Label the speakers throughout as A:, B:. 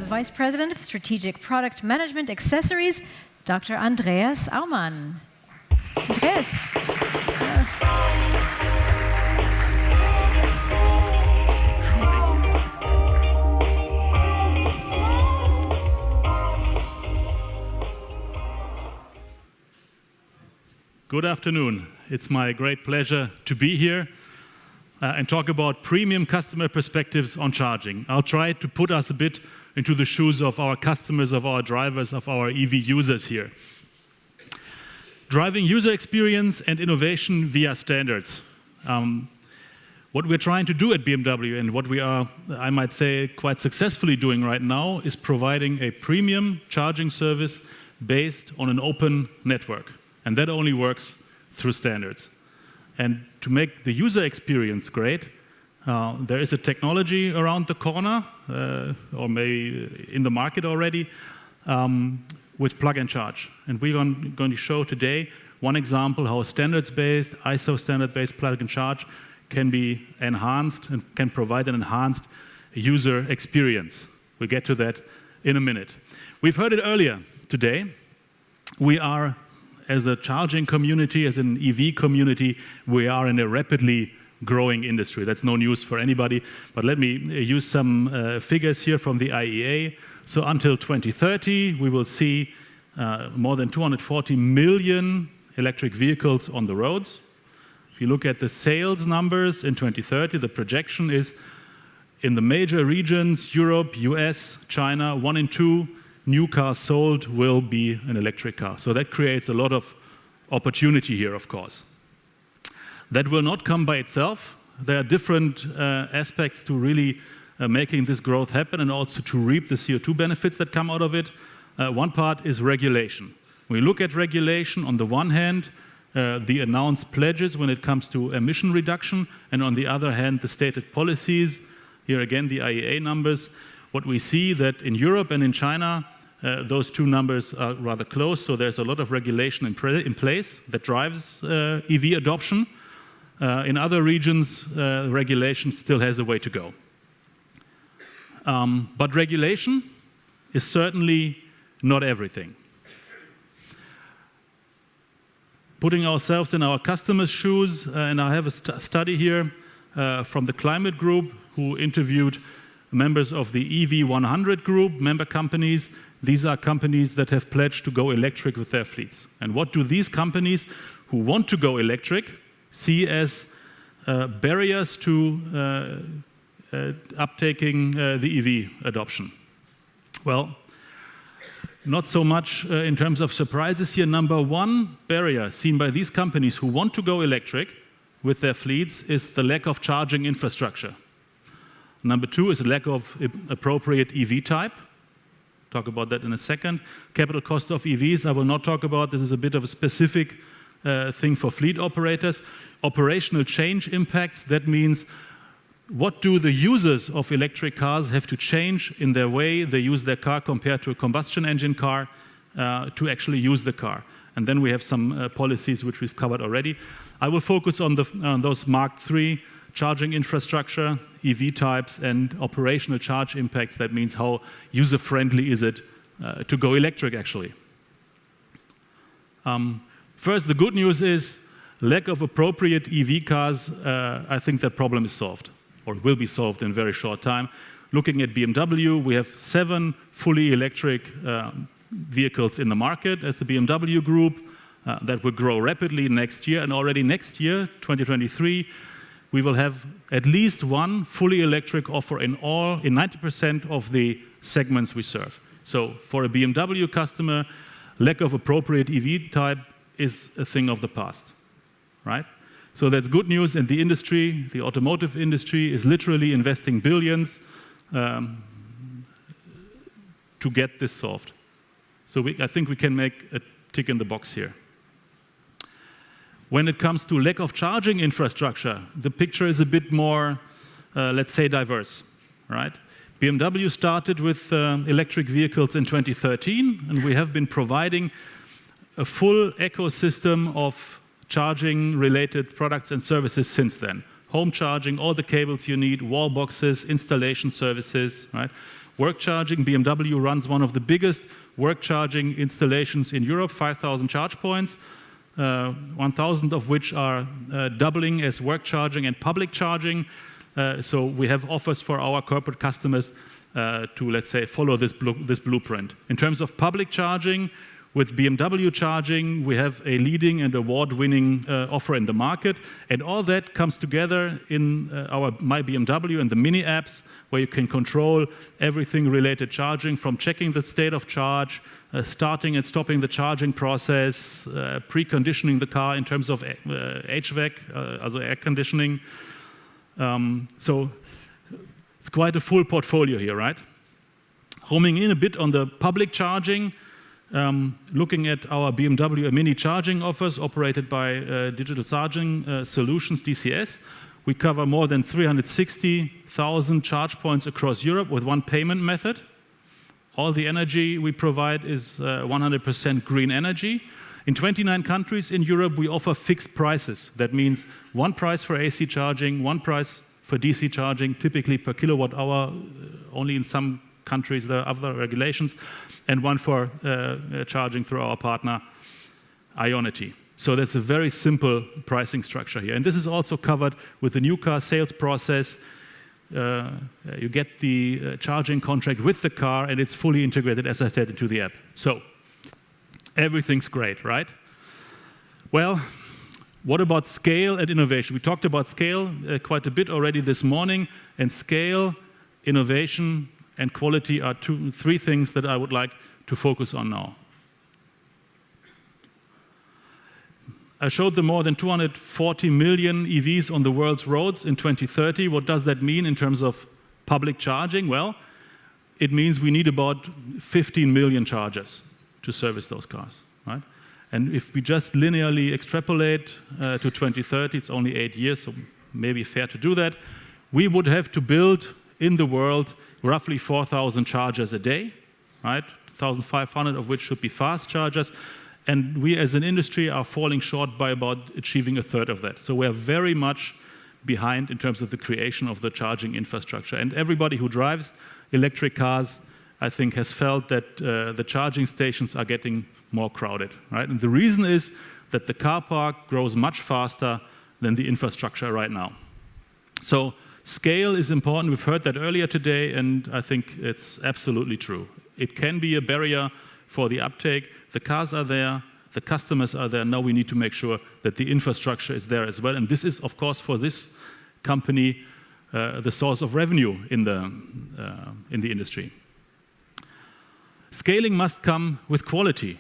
A: Vice President of Strategic Product Management Accessories, Dr. Andreas Aumann. Andreas.
B: Good afternoon. It's my great pleasure to be here and talk about premium customer perspectives on charging. I'll try to put us a bit into the shoes of our customers, of our drivers, of our EV users here. Driving user experience and innovation via standards. What we're trying to do at BMW and what we are, I might say, quite successfully doing right now is providing a premium charging service based on an open network. And that only works through standards. And to make the user experience great, there is a technology around the corner, or maybe in the market already, with plug and charge. And we're going to show today one example how standards-based, ISO standard-based plug and charge can be enhanced and can provide an enhanced user experience. We'll get to that in a minute. We've heard it earlier today. We are, as a charging community, as an EV community, we are in a rapidly growing industry. That's no news for anybody, but let me use some figures here from the IEA. So until 2030, we will see more than 240 million electric vehicles on the roads. If you look at the sales numbers in 2030, the projection is in the major regions, Europe, US, China, 1 in 2 new cars sold will be an electric car. So that creates a lot of opportunity here, of course. That will not come by itself. There are different aspects to really making this growth happen and also to reap the CO2 benefits that come out of it. One part is regulation. When we look at regulation, on the one hand, the announced pledges when it comes to emission reduction, and on the other hand, the stated policies. Here again, the IEA numbers. What we see that in Europe and in China, those two numbers are rather close, so there's a lot of regulation in place that drives EV adoption. In other regions, regulation still has a way to go. But regulation is certainly not everything. Putting ourselves in our customers' shoes, and I have a study here from the Climate Group, who interviewed members of the EV100 group, member companies. These are companies that have pledged to go electric with their fleets. And what do these companies who want to go electric see as barriers to uptaking the EV adoption? Well, not so much in terms of surprises here. Number one barrier seen by these companies who want to go electric with their fleets is the lack of charging infrastructure. Number two is a lack of appropriate EV type. Talk about that in a second. Capital cost of EVs, I will not talk about. This is a bit of a specific thing for fleet operators. Operational change impacts, that means what do the users of electric cars have to change in their way they use their car compared to a combustion engine car to actually use the car. And then we have some policies which we've covered already. I will focus on those marked three: charging infrastructure, EV types, and operational charge impacts. That means how user-friendly is it to go electric, actually. First, the good news is lack of appropriate EV cars. I think that problem is solved, or will be solved in a very short time. Looking at BMW, we have 7 fully electric vehicles in the market as the BMW Group. That will grow rapidly next year, and already next year, 2023, we will have at least one fully electric offer in 90% of the segments we serve. So for a BMW customer, lack of appropriate EV type is a thing of the past, right? So that's good news, and the industry, the automotive industry, is literally investing billions to get this solved. So I think we can make a tick in the box here. When it comes to lack of charging infrastructure, the picture is a bit more, let's say, diverse, right? BMW started with electric vehicles in 2013, and we have been providing a full ecosystem of charging-related products and services since then. Home charging, all the cables you need, wall boxes, installation services, right? work charging. BMW runs one of the biggest work charging installations in Europe, 5,000 charge points, 1,000 of which are doubling as work charging and public charging. So we have offers for our corporate customers to, let's say, follow this blueprint. In terms of public charging, with BMW Charging, we have a leading and award-winning offer in the market, and all that comes together in our My BMW and the mini apps, where you can control everything related charging, from checking the state of charge, starting and stopping the charging process, preconditioning the car in terms of HVAC, also air conditioning. So it's quite a full portfolio here, right? Homing in a bit on the public charging, looking at our BMW Mini charging offers operated by Digital Charging Solutions, DCS, we cover more than 360,000 charge points across Europe with one payment method. All the energy we provide is 100% green energy. In 29 countries in Europe, we offer fixed prices. That means one price for AC charging, one price for DC charging, typically per kilowatt hour. Only in some countries there are other regulations, and one for charging through our partner IONITY. So that's a very simple pricing structure here. And this is also covered with the new car sales process. You get the charging contract with the car, and it's fully integrated, as I said, into the app. So everything's great, right? Well, what about scale and innovation? We talked about scale quite a bit already this morning, and scale, innovation, and quality are three things that I would like to focus on now. I showed the more than 240 million EVs on the world's roads in 2030. What does that mean in terms of public charging? Well, it means we need about 15 million chargers to service those cars, right? And if we just linearly extrapolate to 2030, it's only 8 years, so maybe fair to do that. We would have to build in the world roughly 4,000 chargers a day, right? 1,500 of which should be fast chargers. And we as an industry are falling short by about achieving a third of that. So we are very much behind in terms of the creation of the charging infrastructure. And everybody who drives electric cars, I think, has felt that the charging stations are getting more crowded, right? And the reason is that the car park grows much faster than the infrastructure right now. So scale is important. We've heard that earlier today, and I think it's absolutely true. It can be a barrier for the uptake. The cars are there, the customers are there. Now we need to make sure that the infrastructure is there as well. And this is, of course, for this company, the source of revenue in the industry. Scaling must come with quality.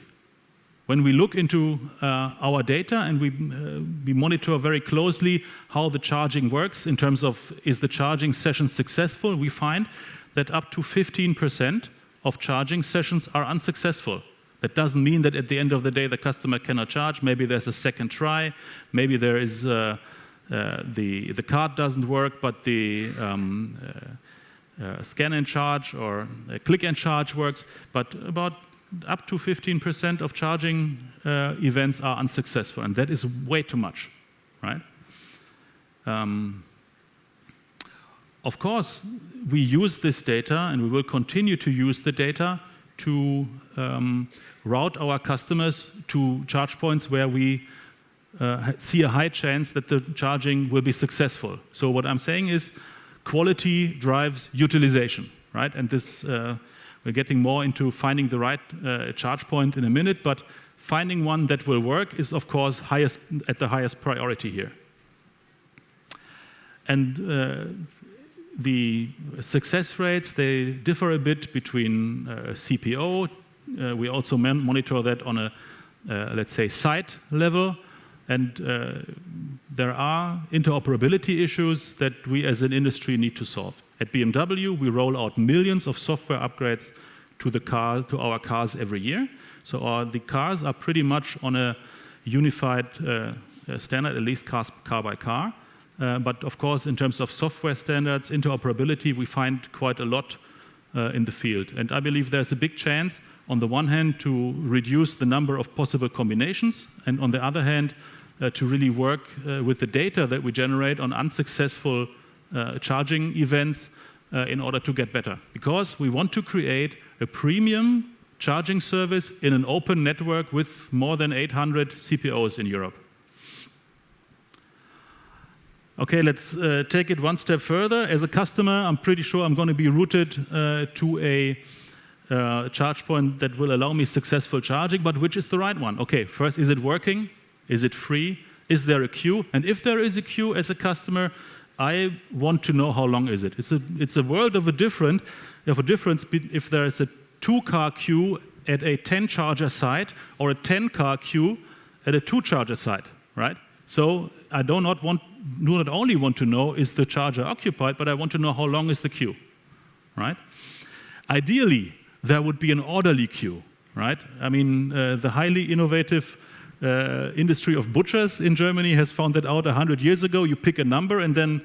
B: When we look into our data and we monitor very closely how the charging works in terms of is the charging session successful, we find that up to 15% of charging sessions are unsuccessful. That doesn't mean that at the end of the day the customer cannot charge. Maybe there's a second try. Maybe there is the card doesn't work, but the scan and charge or click and charge works. But about up to 15% of charging events are unsuccessful, and that is way too much, right? Of course, we use this data, and we will continue to use the data to route our customers to charge points where we see a high chance that the charging will be successful. So what I'm saying is quality drives utilization, right? And this, we're getting more into finding the right charge point in a minute, but finding one that will work is, of course, at the highest priority here. And the success rates, they differ a bit between CPO. We also monitor that on a, let's say, site level. And there are interoperability issues that we as an industry need to solve. At BMW, we roll out millions of software upgrades to our cars every year. So the cars are pretty much on a unified standard, at least car by car. But of course, in terms of software standards, interoperability, we find quite a lot in the field. And I believe there's a big chance, on the one hand, to reduce the number of possible combinations, and on the other hand, to really work with the data that we generate on unsuccessful charging events in order to get better, because we want to create a premium charging service in an open network with more than 800 CPOs in Europe. Okay, let's take it one step further. As a customer, I'm pretty sure I'm going to be routed to a charge point that will allow me successful charging, but which is the right one? Okay, first, is it working? Is it free? Is there a queue? And if there is a queue as a customer, I want to know how long is it. It's a world of a difference if there is a 2-car queue at a 10-charger site or a 10-car queue at a 2-charger site, right? So I do not only want to know is the charger occupied, but I want to know how long is the queue, right? Ideally, there would be an orderly queue, right? I mean, the highly innovative industry of butchers in Germany has found that out 100 years ago. You pick a number and then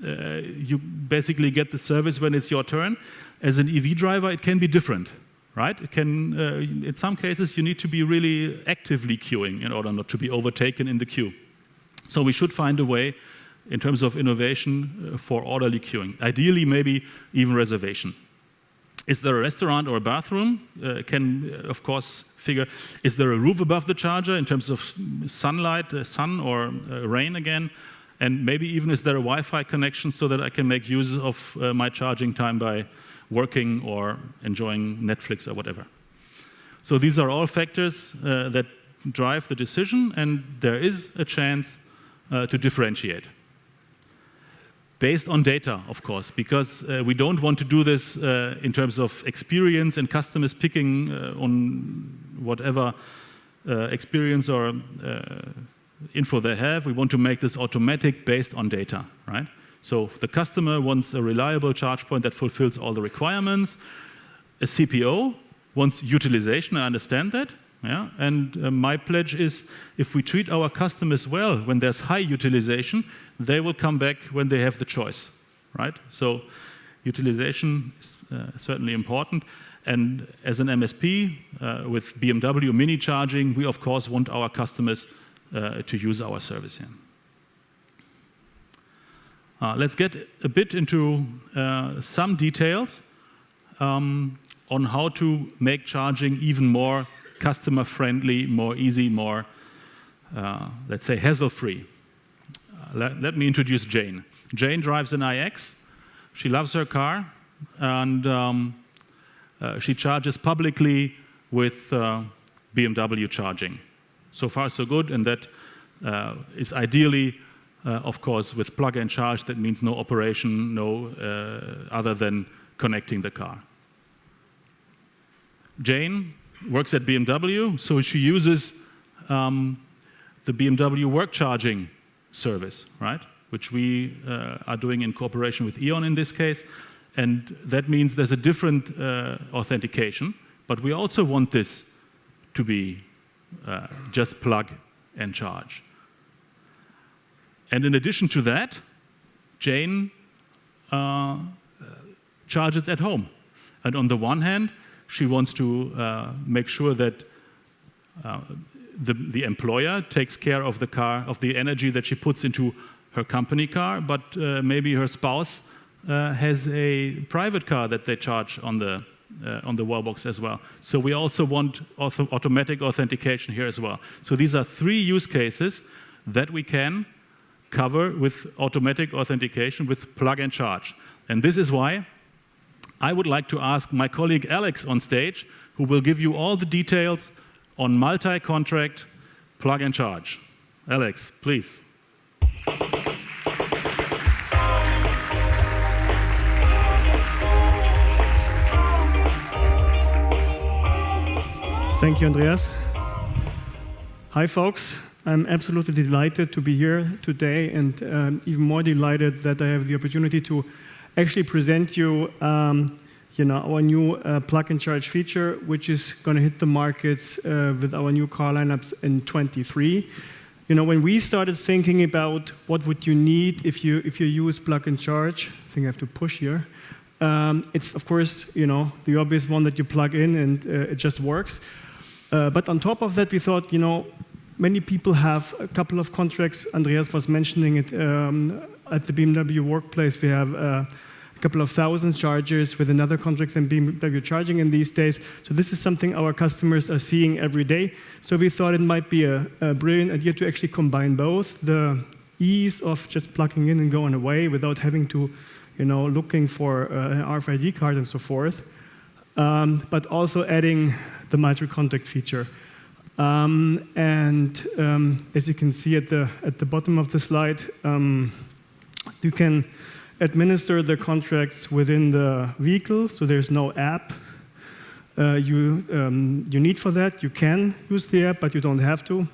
B: you basically get the service when it's your turn. As an EV driver, it can be different, right? It can, in some cases, you need to be really actively queuing in order not to be overtaken in the queue. So we should find a way, in terms of innovation, for orderly queuing. Ideally, maybe even reservation. Is there a restaurant or a bathroom? Can, of course, figure, is there a roof above the charger in terms of sunlight, sun or rain again? And maybe even is there a Wi-Fi connection so that I can make use of my charging time by working or enjoying Netflix or whatever. So these are all factors that drive the decision, and there is a chance to differentiate. Based on data, of course, because we don't want to do this in terms of experience and customers picking on whatever experience or info they have. We want to make this automatic based on data, right? So the customer wants a reliable charge point that fulfills all the requirements. A CPO wants utilization, I understand that. Yeah? And my pledge is if we treat our customers well when there's high utilization, they will come back when they have the choice, right? So utilization is certainly important. And as an MSP with BMW Mini Charging, we of course want our customers to use our service here. Let's get a bit into some details on how to make charging even more customer-friendly, more easy, more, let's say, hassle-free. Let me introduce Jane. Jane drives an iX. She loves her car, and she charges publicly with BMW Charging. So far, so good, and that is ideally, of course, with plug and charge. That means no operation, no other than connecting the car. Jane works at BMW, so she uses the BMW work charging service, right? Which we are doing in cooperation with E.ON in this case. And that means there's a different authentication, but we also want this to be just plug and charge. And in addition to that, Jane charges at home. And on the one hand, she wants to make sure that the employer takes care of the car, of the energy that she puts into her company car, but maybe her spouse has a private car that they charge on the wallbox as well. So we also want automatic authentication here as well. So these are 3 use cases that we can cover with automatic authentication with plug and charge. And this is why I would like to ask my colleague Alex on stage, who will give you all the details on multi-contract plug and charge. Alex, please.
C: Thank you, Andreas. Hi, folks. I'm absolutely delighted to be here today, and even more delighted that I have the opportunity to actually present you, our new plug and charge feature, which is going to hit the markets with our new car lineups in 23. When we started thinking about what would you need if you use plug and charge, I think I have to push here. It's of course the obvious one that you plug in and it just works. But on top of that, we thought many people have a couple of contracts. Andreas was mentioning it at the BMW workplace. We have couple of thousand chargers with another contract than BMW Charging in these days. So this is something our customers are seeing every day. So we thought it might be a brilliant idea to actually combine both the ease of just plugging in and going away without having to, looking for an RFID card and so forth, but also adding the multi-contact feature. As you can see at the bottom of the slide, you can administer the contracts within the vehicle, so there's no app you need for that. You can use the app, but you don't have to.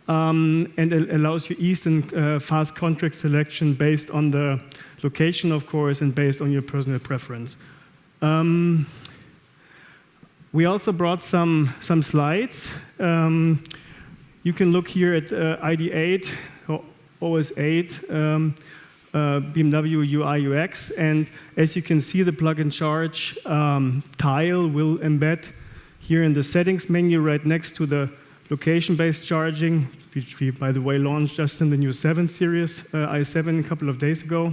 C: And it allows you easy and fast contract selection based on the location, of course, and based on your personal preference. We also brought some slides. You can look here at ID8, or OS8, BMW UIUX, and as you can see, the plug and charge tile will embed here in the settings menu right next to the location-based charging, which we, by the way, launched just in the new 7 series, i7, a couple of days ago,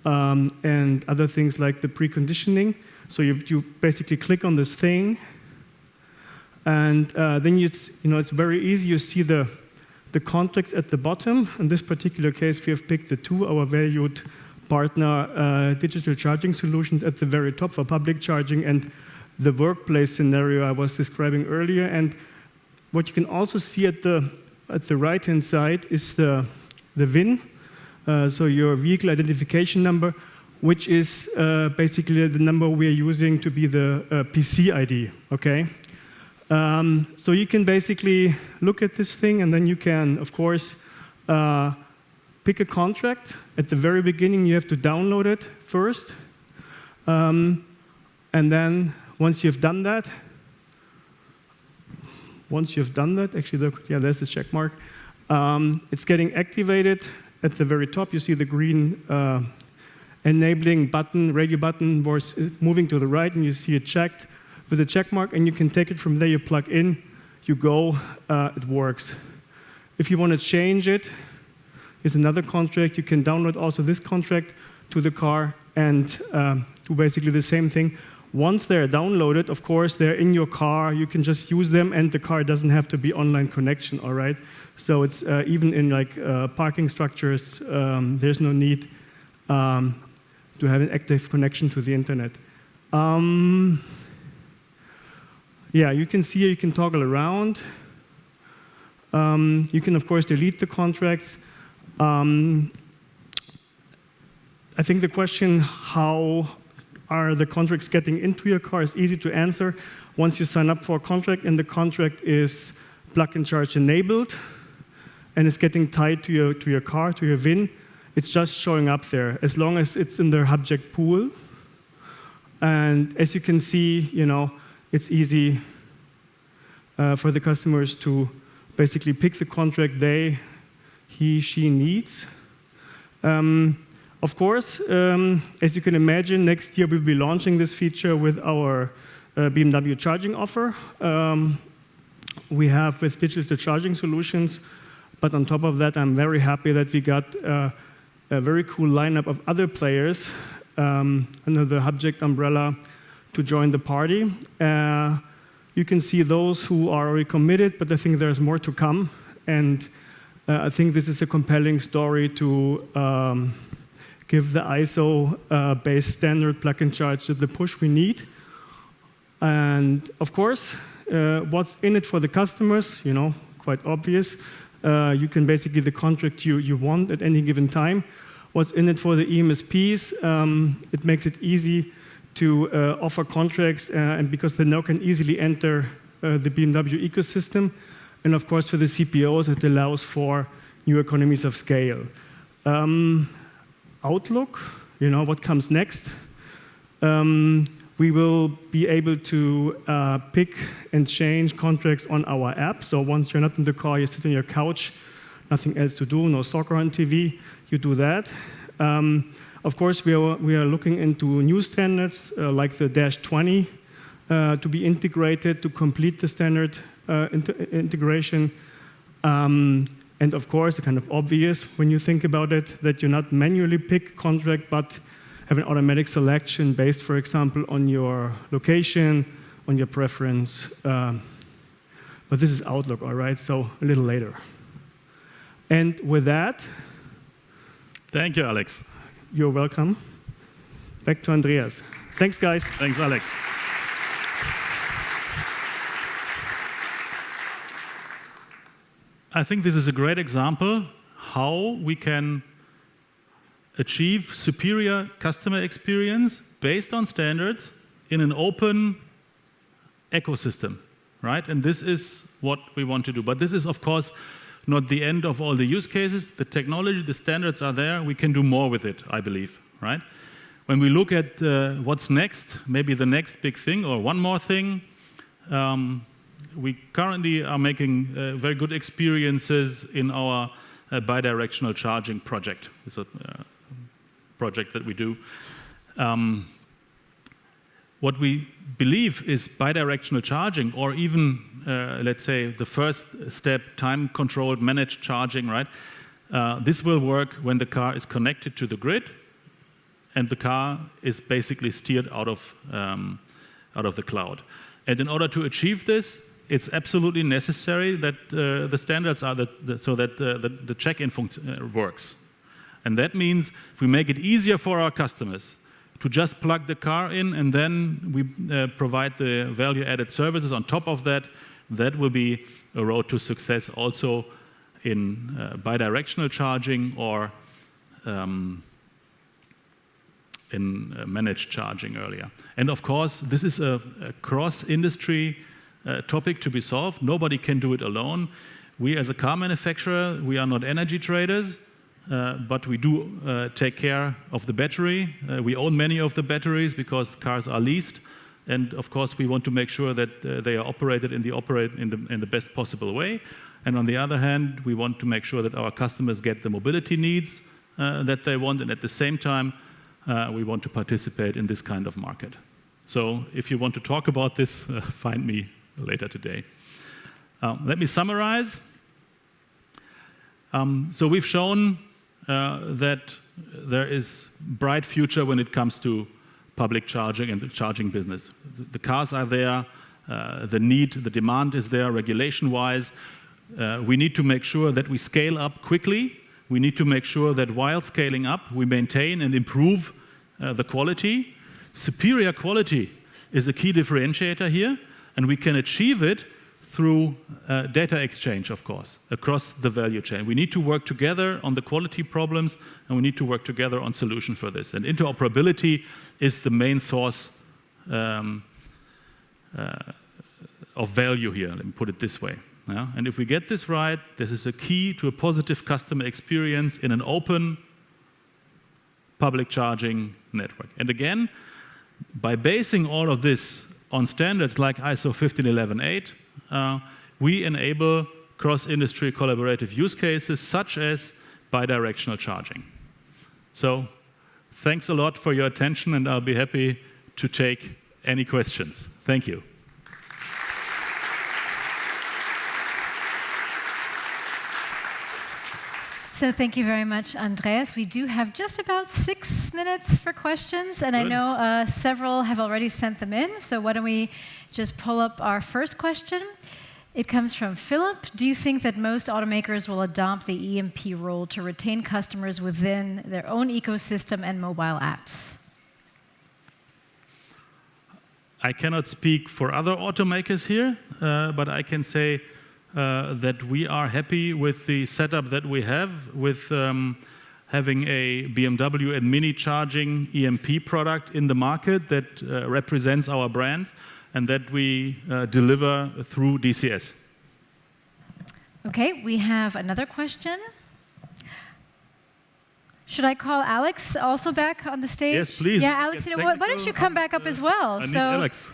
C: and other things like the preconditioning. So you basically click on this thing, and then it's very easy. You see the contracts at the bottom. In this particular case, we have picked the two, our valued partner, Digital Charging Solutions at the very top for public charging, and the workplace scenario I was describing earlier. And what you can also see at the right-hand side is the VIN, so your vehicle identification number, which is basically the number we are using to be the PC ID, okay? So you can basically look at this thing, and then you can, of course, pick a contract. At the very beginning, you have to download it first. And then once you've done that, actually, there's the check mark. It's getting activated. At the very top, you see the green enabling button, radio button, was moving to the right, and you see it checked with a check mark, and you can take it from there. You plug in, you go, it works. If you want to change it, here's another contract. You can download also this contract to the car and do basically the same thing. Once they're downloaded, of course, they're in your car. You can just use them, and the car doesn't have to be online connection, all right? So it's even in like parking structures, there's no need to have an active connection to the internet. Yeah, you can see you can toggle around. You can, of course, delete the contracts. I think the question, how are the contracts getting into your car, is easy to answer. Once you sign up for a contract and the contract is plug and charge enabled and it's getting tied to your car, to your VIN, it's just showing up there as long as it's in their object pool. And as you can see, it's easy for the customers to basically pick the contract he, she needs. Of course, as you can imagine, next year we'll be launching this feature with our BMW Charging Offer. We have with Digital Charging Solutions, but on top of that, I'm very happy that we got a very cool lineup of other players under the Hubject umbrella to join the party. You can see those who are already committed, but I think there's more to come. And I think this is a compelling story to give the ISO-based standard plug and charge the push we need. And of course, what's in it for the customers, quite obvious. You can basically the contract you want at any given time. What's in it for the EMSPs? It makes it easy to offer contracts, and because they now can easily enter the BMW ecosystem. And of course, for the CPOs, it allows for new economies of scale. Outlook, what comes next? We will be able to pick and change contracts on our app. So once you're not in the car, you sit on your couch, nothing else to do, no soccer on TV, you do that. Of course, we are looking into new standards like the -20 to be integrated to complete the standard integration. And of course, the kind of obvious when you think about it, that you not manually pick contract, but have an automatic selection based, for example, on your location, on your preference. But this is Outlook, all right? So a little later. And with that,
B: thank you, Alex.
C: You're welcome. Back to Andreas. Thanks, guys.
B: Thanks, Alex. I think this is a great example how we can achieve superior customer experience based on standards in an open ecosystem, right? And this is what we want to do. But this is, of course, not the end of all the use cases. The technology, the standards are there. We can do more with it, I believe, right? When we look at what's next, maybe the next big thing or one more thing, we currently are making very good experiences in our bidirectional charging project. It's a project that we do. What we believe is bidirectional charging, or even, let's say, the first step, time-controlled managed charging, right? This will work when the car is connected to the grid and the car is basically steered out of the cloud. And in order to achieve this, it's absolutely necessary that the standards are so that the check-in works. And that means if we make it easier for our customers to just plug the car in and then we provide the value-added services on top of that, that will be a road to success also in bidirectional charging or in managed charging earlier. And of course, this is a cross-industry topic to be solved. Nobody can do it alone. We as a car manufacturer, we are not energy traders, but we do take care of the battery. We own many of the batteries because cars are leased. And of course, we want to make sure that they are operated in the best possible way. And on the other hand, we want to make sure that our customers get the mobility needs that they want. And at the same time, we want to participate in this kind of market. So if you want to talk about this, find me later today. Let me summarize. So we've shown that there is bright future when it comes to public charging and the charging business. The cars are there, the demand is there regulation-wise. We need to make sure that we scale up quickly. We need to make sure that while scaling up, we maintain and improve the quality. Superior quality is a key differentiator here, and we can achieve it through data exchange, of course, across the value chain. We need to work together on the quality problems, and we need to work together on solutions for this. And interoperability is the main source of value here, let me put it this way. Yeah? And if we get this right, this is a key to a positive customer experience in an open public charging network. And again, by basing all of this on standards like ISO 15118, we enable cross-industry collaborative use cases such as bidirectional charging. So thanks a lot for your attention, and I'll be happy to take any questions. Thank you.
A: So thank you very much, Andreas. We do have just about 6 minutes for questions, and I know several have already sent them in, so why don't we just pull up our first question. It comes from Philip. Do you think that most automakers will adopt the EMP role to retain customers within their own ecosystem and mobile apps?
B: I cannot speak for other automakers here, but I can say that we are happy with the setup that we have with having a BMW and Mini charging EMP product in the market that represents our brand and that we deliver through DCS.
A: Okay, we have another question. Should I call Alex also back on the stage?
B: Yes, please.
A: Yeah, Alex, you know what? Why don't you come back up as well?
B: I need Alex.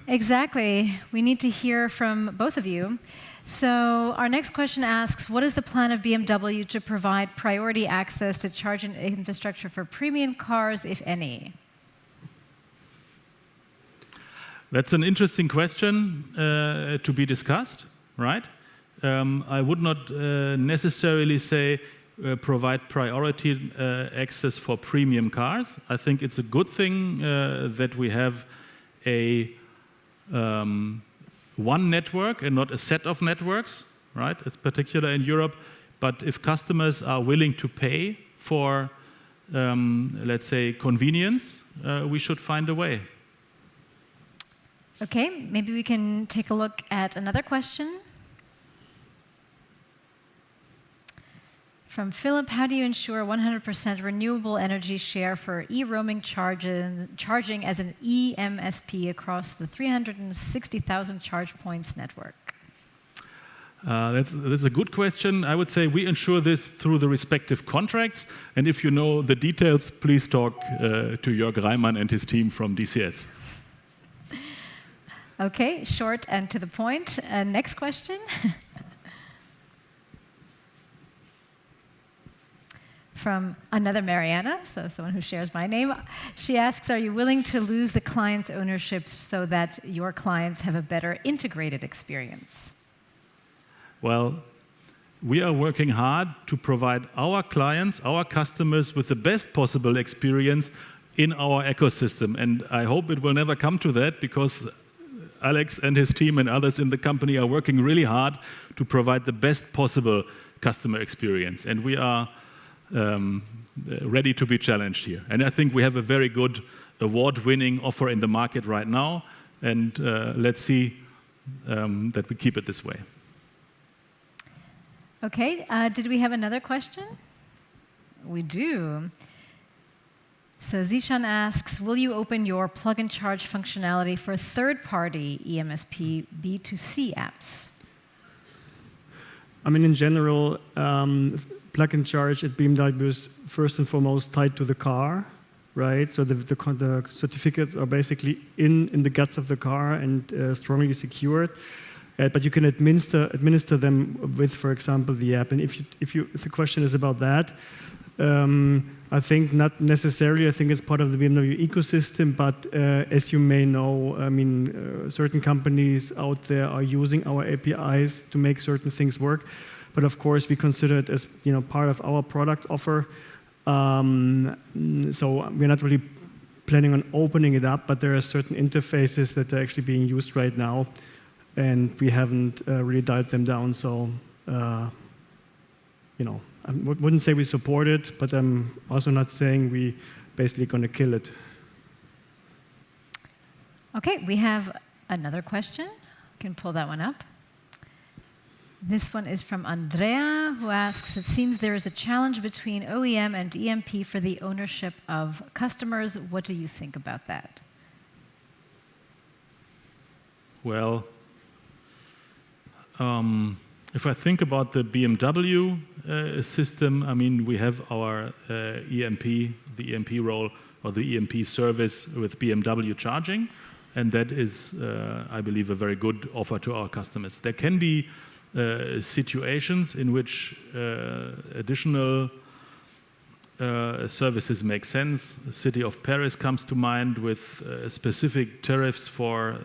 A: Exactly. We need to hear from both of you. So our next question asks, what is the plan of BMW to provide priority access to charging infrastructure for premium cars, if any?
B: That's an interesting question to be discussed, right? I would not necessarily say provide priority access for premium cars. I think it's a good thing that we have a one network and not a set of networks, right? It's particular in Europe. But if customers are willing to pay for, let's say, convenience, we should find a way.
A: Okay, maybe we can take a look at another question. From Philip, how do you ensure 100% renewable energy share for e-roaming charging as an eMSP across the 360,000 charge points network?
B: That's a good question. I would say we ensure this through the respective contracts. And if you know the details, please talk to Jörg Reimann and his team from DCS.
A: Okay, short and to the point. Next question. From another Mariana, so someone who shares my name. She asks, are you willing to lose the client's ownership so that your clients have a better integrated experience?
B: Well, we are working hard to provide our clients, our customers, with the best possible experience in our ecosystem. And I hope it will never come to that, because Alex and his team and others in the company are working really hard to provide the best possible customer experience. And we are ready to be challenged here. And I think we have a very good award-winning offer in the market right now. And let's see that we keep it this way.
A: Okay, did we have another question? We do. So Zishan asks, will you open your plug-and-charge functionality for third-party eMSP B2C apps?
C: I mean, in general, plug-and-charge at BMW is first and foremost tied to the car, right? So the certificates are basically in the guts of the car and strongly secured. But you can administer them with, for example, the app. And if the question is about that, I think not necessarily. I think it's part of the BMW ecosystem. But as you may know, I mean, certain companies out there are using our APIs to make certain things work. But of course, we consider it as part of our product offer. So we're not really planning on opening it up. But there are certain interfaces that are actually being used right now. And we haven't really dialed them down, so I wouldn't say we support it, but I'm also not saying we basically going to kill it.
A: Okay, we have another question. You can pull that one up. This one is from Andrea, who asks, it seems there is a challenge between OEM and EMP for the ownership of customers. What do you think about that?
B: Well, if I think about the BMW system, I mean, we have our EMP, the EMP role, or the EMP service with BMW Charging, and that is, I believe, a very good offer to our customers. There can be situations in which additional services make sense. The city of Paris comes to mind with specific tariffs for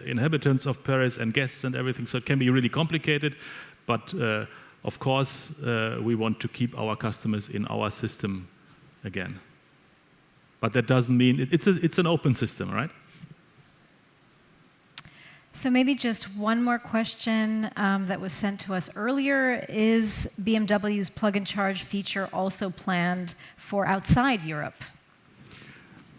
B: inhabitants of Paris and guests and everything. So it can be really complicated. But of course, we want to keep our customers in our system again. But that doesn't mean it's an open system, right?
A: So maybe just one more question that was sent to us earlier. Is BMW's plug-and-charge feature also planned for outside Europe?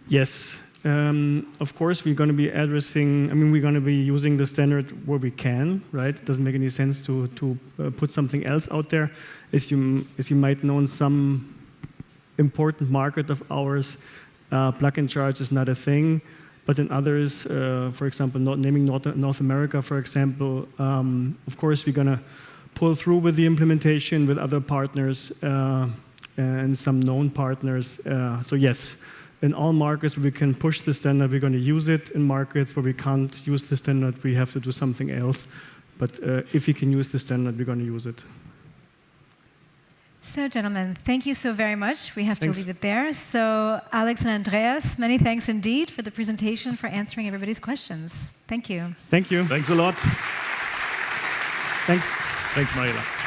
C: Yes. Of course, we're going to be addressing, we're going to be using the standard where we can, right? It doesn't make any sense to put something else out there. As you might know, in some important market of ours, plug-and-charge is not a thing. But in others, for example, naming North America, for example, of course, we're going to pull through with the implementation with other partners and some known partners. So yes, in all markets where we can push the standard, we're going to use it. In markets where we can't use the standard, we have to do something else. But if we can use the standard, we're going to use it.
A: So, gentlemen, thank you so very much. We have to leave it there. So, Alex and Andreas, many thanks indeed for the presentation, for answering everybody's questions. Thank you.
C: Thank you.
B: Thanks a lot.
C: Thanks.
B: Thanks, Mariela.